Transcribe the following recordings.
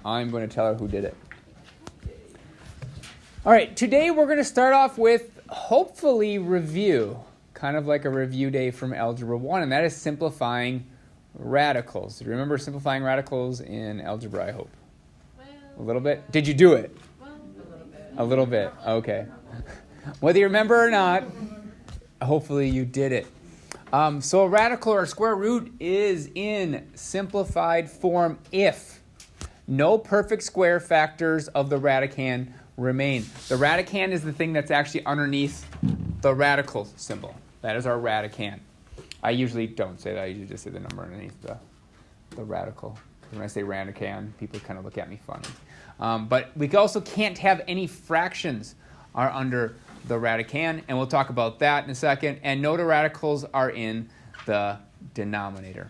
I'm going to tell her who did it. All right, today we're going to start off with, hopefully, review. Kind of like a review day from Algebra 1, and that is simplifying radicals. Do you remember simplifying radicals in algebra, I hope? A little bit? Did you do it? A little bit. Okay. Whether you remember or not, hopefully you did it. So a radical or a square root is in simplified form if no perfect square factors of the radicand remain. The radicand is the thing that's actually underneath the radical symbol. That is our radicand. I usually don't say that. I usually just say the number underneath the radical. When I say radicand, people kind of look at me funny. But we also can't have any fractions are under the radicand, and we'll talk about that in a second. And no radicals are in the denominator.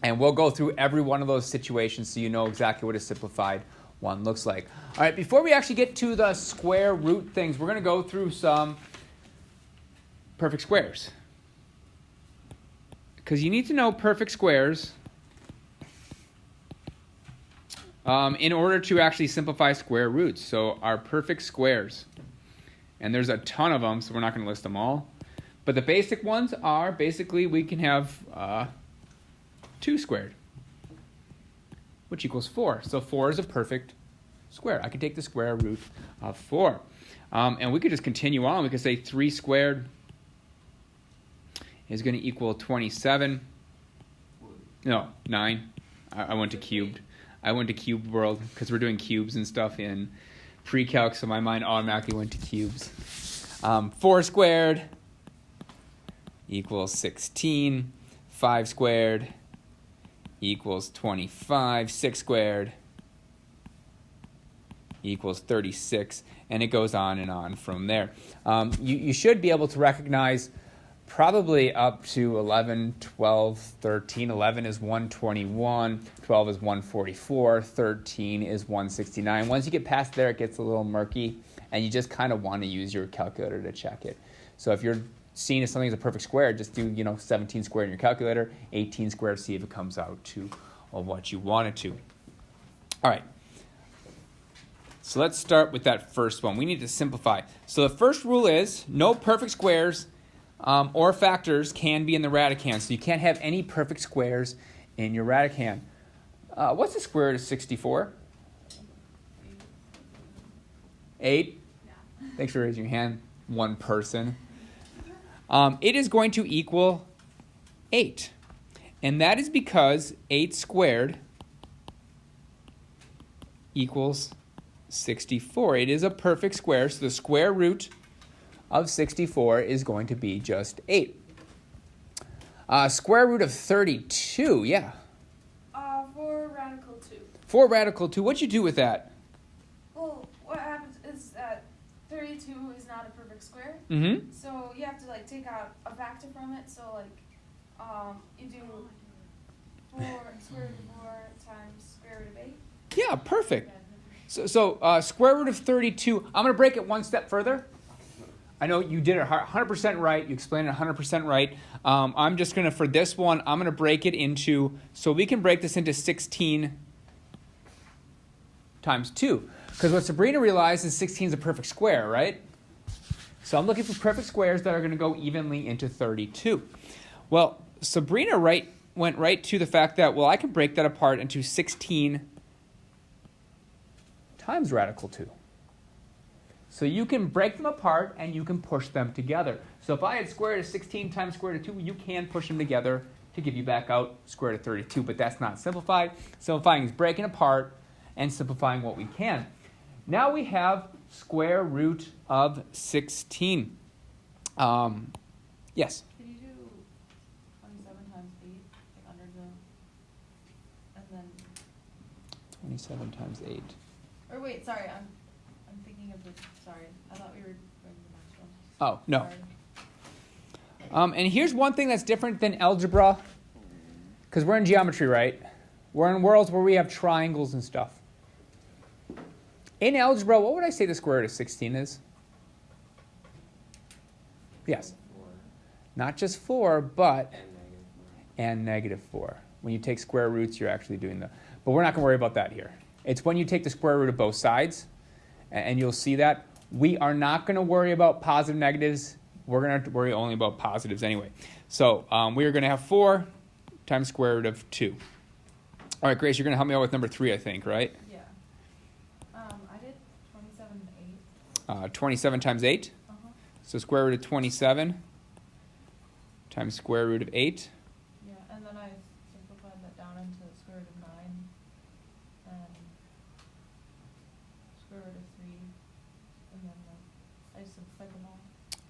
And we'll go through every one of those situations so you know exactly what a simplified one looks like. All right, before we actually get to the square root things, we're going to go through some perfect squares. Because you need to know perfect squares in order to actually simplify square roots. So our perfect squares. And there's a ton of them, so we're not going to list them all. But the basic ones are, basically, we can have 2 squared, which equals 4. So 4 is a perfect square. I can take the square root of 4. And we could just continue on. We could say 3 squared is going to equal 27. No, 9. I went to cubed. I went to cube world because we're doing cubes and stuff in pre-calc, so my mind automatically went to cubes. 4 squared equals 16. 5 squared equals 25. 6 squared equals 36. And it goes on and on from there. You should be able to recognize probably up to 11, 12, 13. 11 is 121. 12 is 144. 13 is 169. Once you get past there, it gets a little murky, and you just kind of want to use your calculator to check it. So if you're seeing if something is a perfect square, just do 17 squared in your calculator, 18 squared, see if it comes out to what you want it to. All right. So let's start with that first one. We need to simplify. So the first rule is no perfect squares or factors can be in the radicand. So you can't have any perfect squares in your radicand. What's the square root of 64? 8? Yeah. Thanks for raising your hand. One person. It is going to equal 8. And that is because 8 squared equals 64. It is a perfect square, so the square root of 64 is going to be just 8. Square root of 32, yeah. For radical 2. For radical 2, what'd you do with that? Well, what happens is that 32 is not a perfect square. Mm-hmm. So you have to take out a factor from it. So you do 4 square root of 4 times square root of 8. Yeah, perfect. So square root of 32, I'm going to break it one step further. I know you did it 100% right. You explained it 100% right. I'm just going to, for this one, I'm going to break it into, so we can break this into 16 times 2. Because what Sabrina realized is 16 is a perfect square, right? So I'm looking for perfect squares that are going to go evenly into 32. Well, Sabrina went right to the fact that, well, I can break that apart into 16 times radical 2. So you can break them apart and you can push them together. So if I had square root of 16 times square root of 2, you can push them together to give you back out square root of 32, but that's not simplified. Simplifying is breaking apart and simplifying what we can. Now we have square root of 16. Yes? Can you do 27 times 8, under and then... 27 times 8. Or wait, sorry, I'm thinking of the, sorry, I thought we were doing the next one. Oh, no. Sorry. And here's one thing that's different than algebra, because we're in geometry, right? We're in worlds where we have triangles and stuff. In algebra, what would I say the square root of 16 is? Yes. 4. Not just 4, but and negative 4. When you take square roots, you're actually doing the... But we're not going to worry about that here. It's when you take the square root of both sides, and you'll see that. We are not going to worry about positive negatives. We're going to have to worry only about positives anyway. So we are going to have 4 times square root of 2. All right, Grace, you're going to help me out with number 3, I think, right? Yeah. I did 27 and 8. 27 times 8. Uh-huh. So square root of 27 times square root of 8. Yeah, and then I simplified that down into the square root of 9 and square root of 3, and then I simplified them all.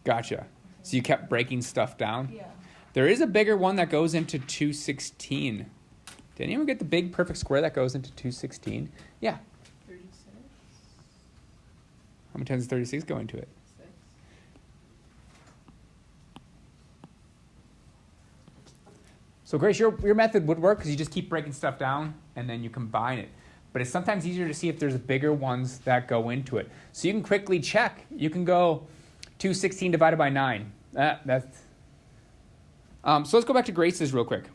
Gotcha. So you kept breaking stuff down? Yeah. There is a bigger one that goes into 216. Did anyone get the big perfect square that goes into 216? Yeah. 36. How many times does 36 go into it? 6. So Grace, your method would work because you just keep breaking stuff down and then you combine it. But it's sometimes easier to see if there's bigger ones that go into it. So you can quickly check. You can go 216 divided by 9. So let's go back to Grace's real quick.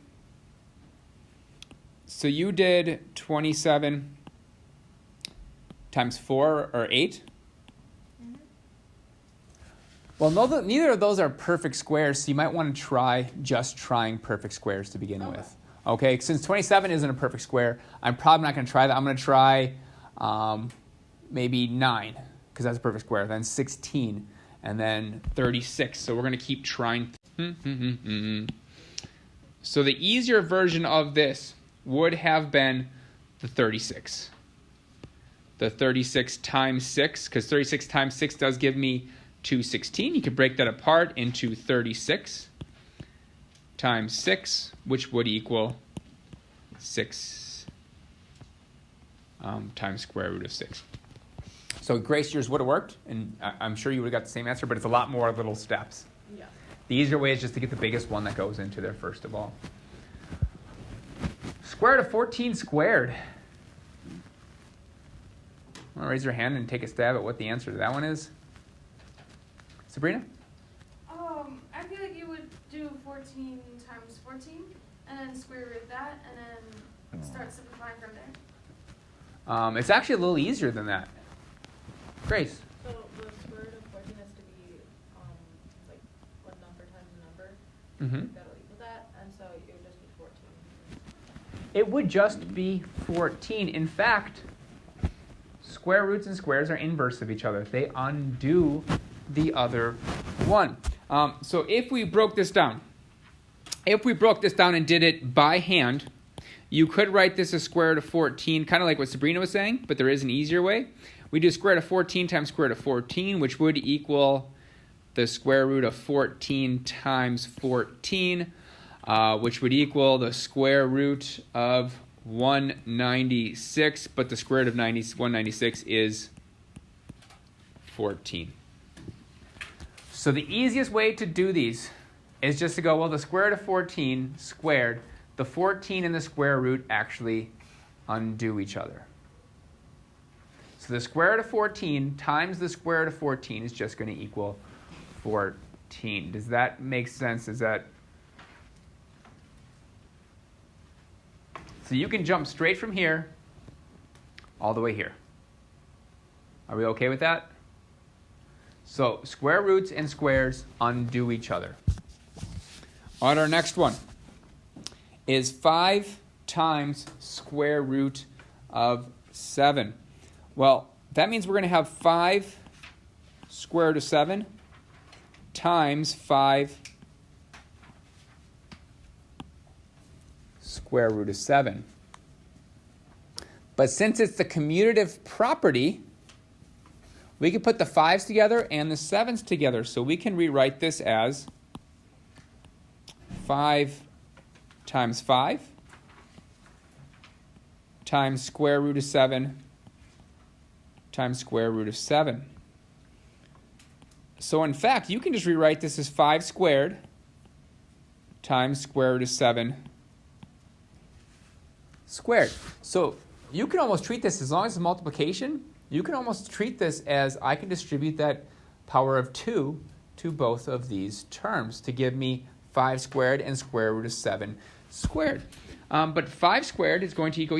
So you did 27 times 4 or 8. Mm-hmm. Well, no, neither of those are perfect squares, so you might want to try just trying perfect squares to begin with. Okay, since 27 isn't a perfect square, I'm probably not going to try that. I'm going to try maybe 9, because that's a perfect square, then 16, and then 36. So we're going to keep trying. So the easier version of this would have been the 36. The 36 times 6, because 36 times 6 does give me 216. You could break that apart into 36 times 6, which would equal 6 times square root of 6. So Grace, yours would have worked, and I'm sure you would have got the same answer, but it's a lot more little steps. Yeah. The easier way is just to get the biggest one that goes into there first of all. Square root of 14 squared. Want to raise your hand and take a stab at what the answer to that one is? Sabrina? I feel like you would do 14 times 14, and then square root that, and then start simplifying from there. It's actually a little easier than that. Grace? So the square root of 14 has to be like one number times a number. Mm-hmm. That'll equal that, and so it would just be 14. It would just be 14. In fact, square roots and squares are inverse of each other. They undo the other one. So if we broke this down, and did it by hand, you could write this as square root of 14, kind of like what Sabrina was saying, but there is an easier way. We do square root of 14 times square root of 14, which would equal the square root of 14 times 14, which would equal the square root of 196, but the square root of 196 is 14. So the easiest way to do these is just to go, well, the square root of 14 squared, the 14 and the square root actually undo each other. So the square root of 14 times the square root of 14 is just going to equal 14. Does that make sense? So you can jump straight from here all the way here. Are we okay with that? So square roots and squares undo each other. On our next one is 5 times square root of 7. Well, that means we're going to have 5 square root of 7 times 5 square root of 7. But since it's the commutative property, we can put the 5's together and the 7's together. So we can rewrite this as 5 times 5 times square root of 7 times square root of 7. So in fact, you can just rewrite this as 5 squared times square root of 7 squared. So you can almost treat this, as long as it's multiplication, you can almost treat this as I can distribute that power of 2 to both of these terms to give me 5 squared and square root of 7 squared. But 5 squared is going to equal,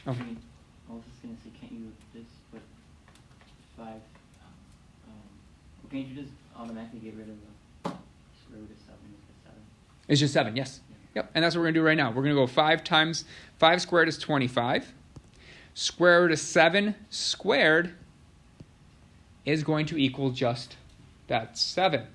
Oh. I was just gonna say, can't you just put 5? Can't you just automatically get rid of the square root of 7? Is 7? It's just 7, yes. Yeah. Yep, and that's what we're going to do right now. We're going to go 5 times 5 squared is 25. Square root of 7 squared is going to equal just that 7.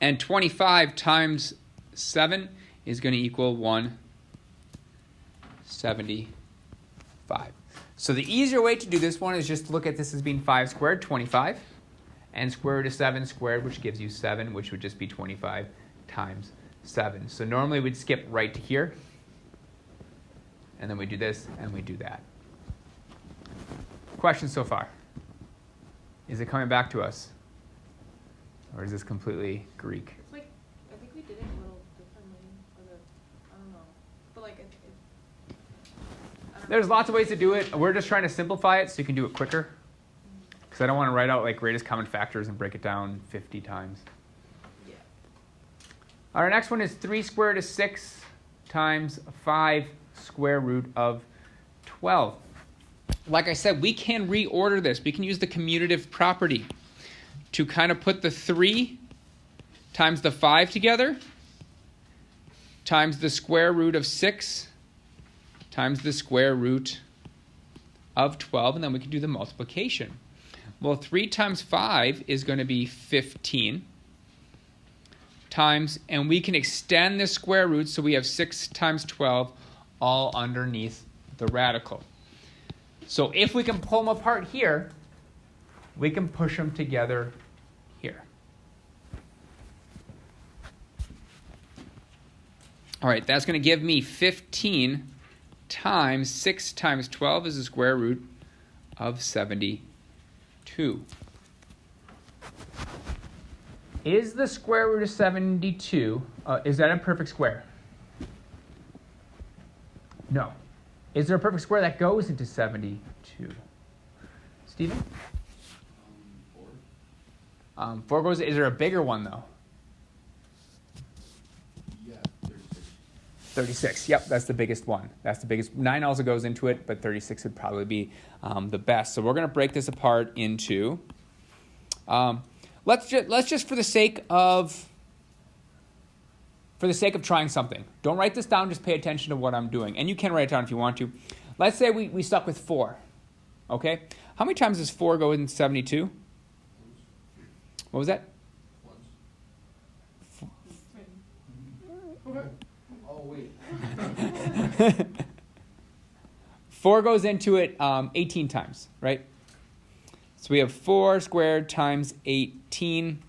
And 25 times 7 is going to equal 175. So the easier way to do this one is just to look at this as being 5 squared, 25, and square root of 7 squared, which gives you 7, which would just be 25 times 7. So normally we'd skip right to here, and then we do this, and we do that. Questions so far? Is it coming back to us? Or is this completely Greek? It's like, I think we did it a little differently, I don't know, but like, I don't There's know. lots of ways to do it. We're just trying to simplify it so you can do it quicker. Because I don't want to write out like greatest common factors and break it down 50 times. Yeah. Our next one is 3 squared is 6 times 5 square root of 12. Like I said, we can reorder this. We can use the commutative property to kind of put the 3 times the 5 together times the square root of 6 times the square root of 12, and then we can do the multiplication. Well, 3 times 5 is going to be 15 times, and we can extend the square root, so we have 6 times 12 all underneath the radical. So if we can pull them apart here, we can push them together here. All right, that's going to give me 15 times 6 times 12 is the square root of 72. Is the square root of 72, is that a perfect square? No. Is there a perfect square that goes into 72? Stephen? 4. 4 goes, is there a bigger one though? Yeah, 36. 36, yep, that's the biggest one. That's the biggest. 9 also goes into it, but 36 would probably be the best. So we're going to break this apart into, let's just for the sake of trying something. Don't write this down, just pay attention to what I'm doing. And you can write it down if you want to. Let's say we stuck with 4, okay? How many times does 4 go in 72? What was that? Once. Oh, wait. 4 goes into it 18 times, right? So we have 4 squared times 18,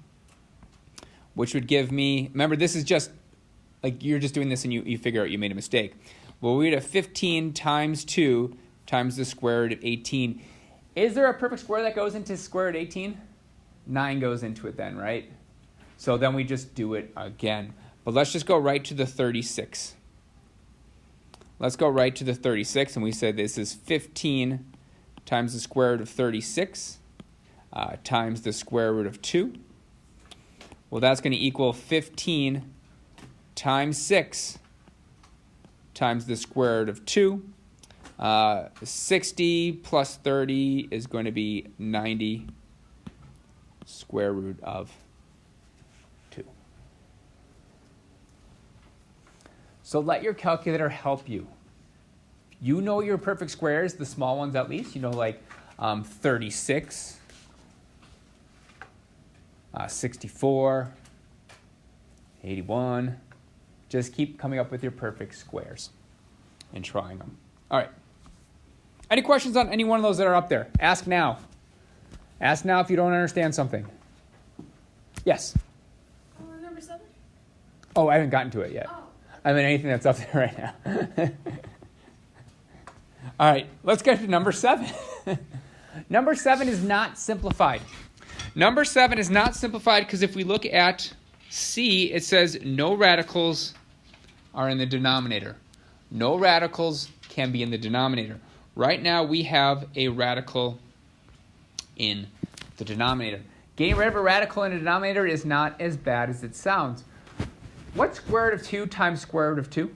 which would give me, remember this is just, like you're just doing this and you figure out you made a mistake. Well, we'd have 15 times 2 times the square root of 18. Is there a perfect square that goes into square root of 18? 9 goes into it then, right? So then we just do it again. But let's just go right to the 36. Let's go right to the 36, and we said this is 15 times the square root of 36 times the square root of 2. Well, that's going to equal 15 times 6 times the square root of 2. 60 plus 30 is going to be 90 square root of 2. So let your calculator help you. You know your perfect squares, the small ones at least. You know, like 36, 64, 81. Just keep coming up with your perfect squares and trying them. All right. Any questions on any one of those that are up there? Ask now. Ask now if you don't understand something. Yes? Number 7? Oh, I haven't gotten to it yet. Oh. I mean, anything that's up there right now. All right, let's get to number 7. Number 7 is not simplified. Number 7 is not simplified because if we look at C, it says no radicals are in the denominator. No radicals can be in the denominator. Right now, we have a radical in the denominator. Getting rid of a radical in the denominator is not as bad as it sounds. What's square root of 2 times square root of 2?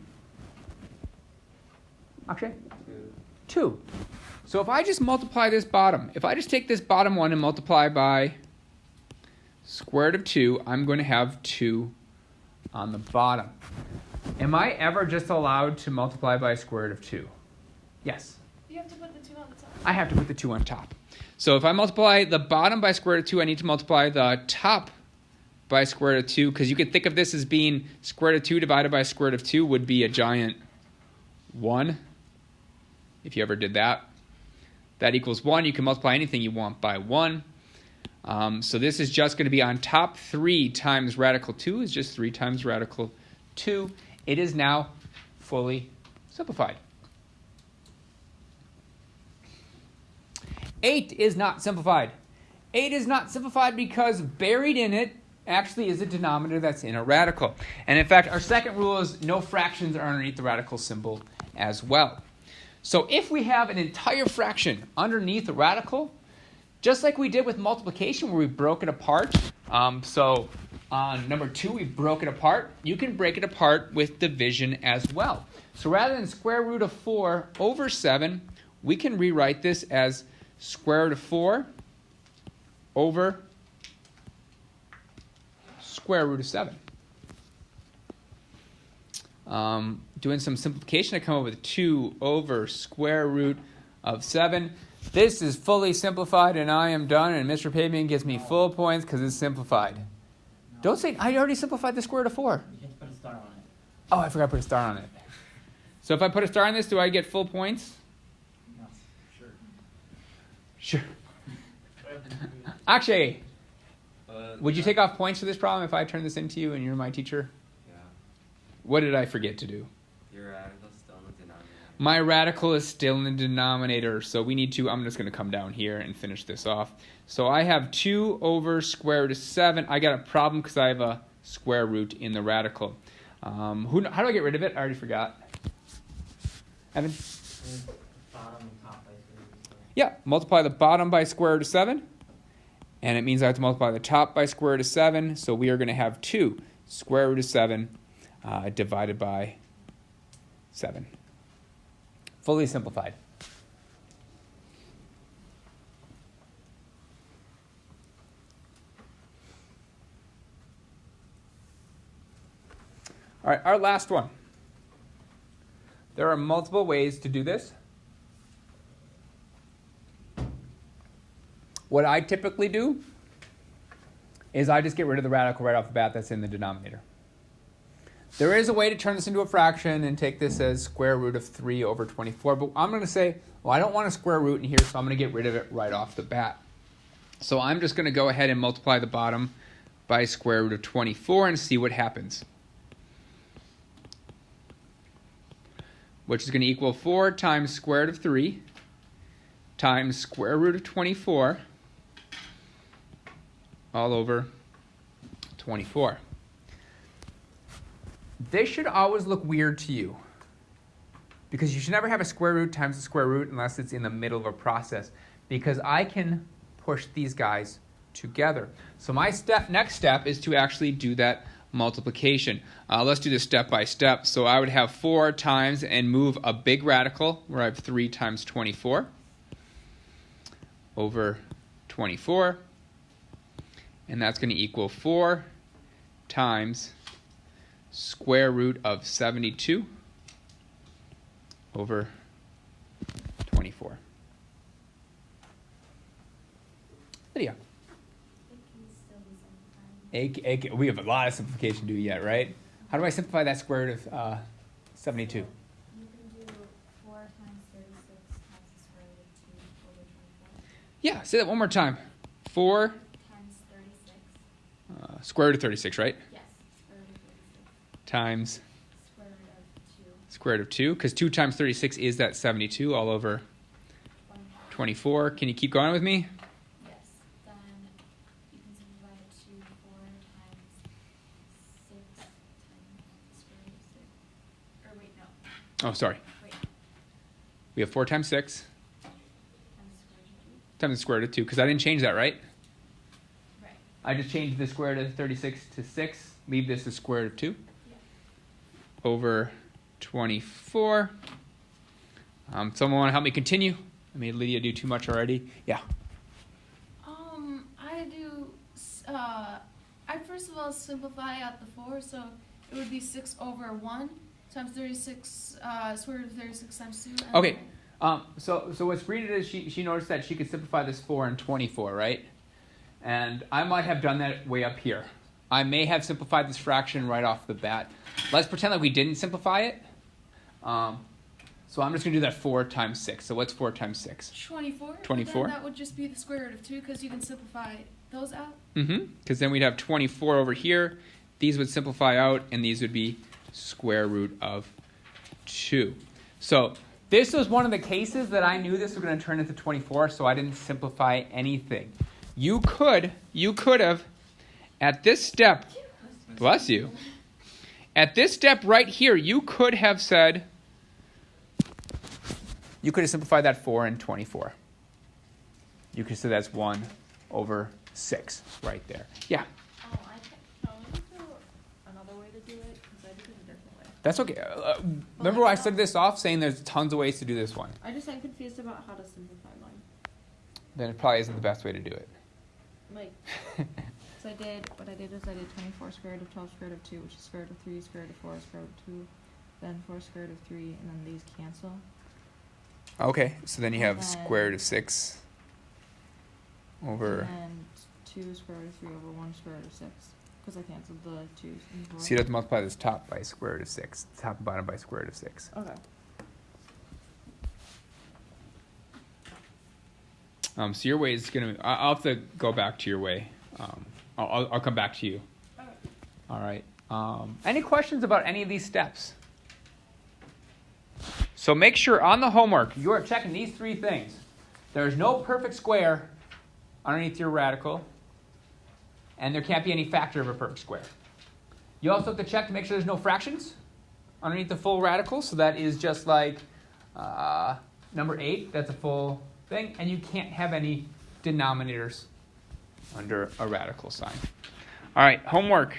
Akshay? 2. So if I just multiply this bottom, if I just take this bottom one and multiply by square root of 2, I'm going to have 2 on the bottom. Am I ever just allowed to multiply by square root of 2? Yes. You have to put the 2 on the top. I have to put the 2 on top. So if I multiply the bottom by square root of 2, I need to multiply the top by square root of 2, because you could think of this as being square root of 2 divided by square root of 2 would be a giant 1, if you ever did that. That equals 1. You can multiply anything you want by 1. So this is just going to be on top. 3 times radical 2 is just 3 times radical 2. It is now fully simplified. 8 is not simplified. 8 is not simplified because buried in it actually is a denominator that's in a radical. And in fact, our second rule is no fractions are underneath the radical symbol as well. So if we have an entire fraction underneath a radical, just like we did with multiplication where we broke it apart, so on number 2 we broke it apart, you can break it apart with division as well. So rather than square root of 4 over 7, we can rewrite this as square root of 4 over square root of 7. Doing some simplification, I come up with 2 over square root of 7. This is fully simplified, and I am done, and Mr. Pavian gives me full points because it's simplified. No. Don't say, I already simplified the square root of 4. You have to put a star on it. Oh, I forgot to put a star on it. So if I put a star on this, do I get full points? No. Sure. Sure. Akshay, would you take off points for this problem if I turn this into you and you're my teacher? Yeah. What did I forget to do? Your radical's still in the denominator. My radical is still in the denominator, so we need to, I'm just going to come down here and finish this off. So I have 2 over square root of 7. I got a problem because I have a square root in the radical. How do I get rid of it? I already forgot. Evan? Bottom and top by square root of 4. Yeah, multiply the bottom by square root of 7. And it means I have to multiply the top by square root of 7. So we are going to have 2 square root of 7 divided by 7. Fully simplified. All right, our last one. There are multiple ways to do this. What I typically do is I just get rid of the radical right off the bat that's in the denominator. There is a way to turn this into a fraction and take this as square root of 3 over 24, but I'm going to say, well, I don't want a square root in here, so I'm going to get rid of it right off the bat. So I'm just going to go ahead and multiply the bottom by square root of 24 and see what happens. Which is going to equal 4 times square root of 3 times square root of 24 all over 24. This should always look weird to you because you should never have a square root times a square root unless it's in the middle of a process, because I can push these guys together. So my next step is to actually do that multiplication. Let's do this step by step. So I would have 4 times and move a big radical where I have 3 times 24 over 24. And that's going to equal 4 times square root of 72 over 24. Lydia. We have a lot of simplification to do yet, right? How do I simplify that square root of 72? You can do 4 times 36 times the square root of 2 over 24. Yeah, say that one more time. 4 Times 36. square root of 36, right? Yes, square root of 36. Times Square root of 2. square root of 2, because 2 times 36 is that 72 all over 24. Can you keep going with me? Yes. Then you can simplify it to 4 times 6 times the square root of 6. Or wait, no. Oh, sorry. Wait. We have 4 times 6 Times the square root of 2. times the square root of 2, because I didn't change that, right? Right. I just changed the square root of 36 to 6. Leave this as square root of 2 Yeah. over 24. Someone want to help me continue? I made Lydia do too much already. Yeah. I do. I first of all simplify out the 4, so it would be 6 over 1 times 36. Square root of 36 times 2. And Okay. So what Sabrina did is she noticed that she could simplify this 4 and 24, right? And I might have done that way up here. I may have simplified this fraction right off the bat. Let's pretend like we didn't simplify it. So I'm just going to do that 4 times 6. So what's 4 times 6? 24. 24? Then that would just be the square root of 2 because you can simplify those out. Mm-hmm. Because then we'd have 24 over here. These would simplify out, and these would be square root of 2. So this was one of the cases that I knew this was going to turn into 24, so I didn't simplify anything. You could have, at this step, bless you, at this step right here, you could have said, you could have simplified that 4 and 24. You could say that's 1 over 6 right there. Yeah, Oh, can we do another way to do it? Because I did it a different way. that's okay. Remember when I started this off saying there's tons of ways to do this one? I'm confused about how to simplify mine. Then it probably isn't the best way to do it. Like, so what I did is I did 24 square root of 12 square root of 2, which is square root of 3, square root of 4, square root of 2, then 4 square root of 3, and then these cancel. Okay, so then you have And then- square root of 6 over... And 2 square root of 3 over 1 square root of 6, because I canceled the 2's and 4. So you'd have to multiply this top by square root of 6, top and bottom by square root of 6. Okay. So your way is going to... I'll have to go back to your way. I'll come back to you. Okay. All right. Any questions about any of these steps? So make sure on the homework you are checking these 3 things. There's no perfect square underneath your radical, and there can't be any factor of a perfect square. You also have to check to make sure there's no fractions underneath the full radical, so that is just like number 8, that's a full thing, and you can't have any denominators under a radical sign. All right, homework.